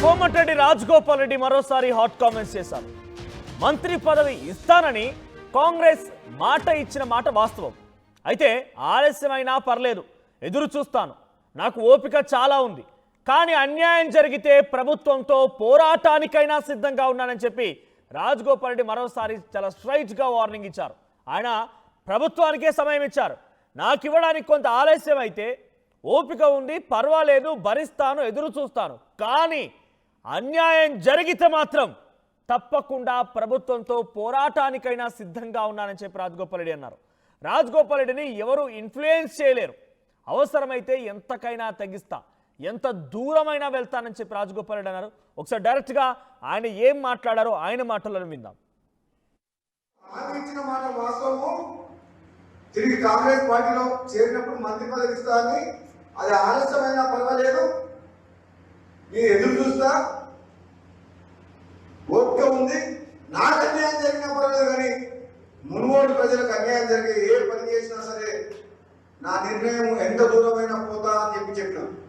కోమటిరెడ్డి రాజగోపాల్ రెడ్డి మరోసారి hot comments చేశారు. మంత్రి పదవి ఇస్తానని కాంగ్రెస్ మాట ఇచ్చిన మాట వాస్తవం. అయితే ఆలస్యమైనా పర్లేదు, ఎదురు చూస్తాను. నాకు ఓపిక చాలా ఉంది. కానీ అన్యాయం జరిగితే ప్రభుత్వంతో పోరాటానికైనా సిద్ధంగా ఉన్నానని చెప్పి రాజగోపాల్ రెడ్డి మరోసారి చాలా స్ట్రైట్గా వార్నింగ్ ఇచ్చారు. ఆయన ప్రభుత్వానికే సమయం ఇచ్చారు. నాకు ఇవ్వడానికి కొంత ఆలస్యం అయితే ఓపిక ఉంది, పర్వాలేదు, భరిస్తాను, ఎదురు చూస్తాను. కానీ అన్యాయం జరిగితే మాత్రం తప్పకుండా ప్రభుత్వంతో పోరాటానికైనా సిద్ధంగా ఉన్నానని చెప్పి రాజగోపాల్ రెడ్డి అన్నారు. రాజగోపాల్ రెడ్డిని ఎవరు ఇన్ఫ్లుయెన్స్ చేయలేరు. అవసరమైతే ఎంతకైనా తగ్గిస్తా, ఎంత దూరమైనా వెళ్తానని చెప్పి రాజగోపాల్ రెడ్డి అన్నారు. ఒకసారి డైరెక్ట్గా ఆయన ఏం మాట్లాడారో ఆయన మాటలను విందాం. తిరిగి కాంగ్రెస్ పార్టీలో చేరినప్పుడు మంత్రి పదవి ఇస్తానని, అది ఆలస్యమైనా పర్వాలేదు, నేను ఎదురు చూస్తా, ఓపిక ఉంది, నాకు అన్యాయం జరిగినా పర్వాలేదు, కానీ మునుగోడు ప్రజలకు అన్యాయం జరిగే ఏ పని చేసినా సరే నా నిర్ణయం ఎంత దూరమైన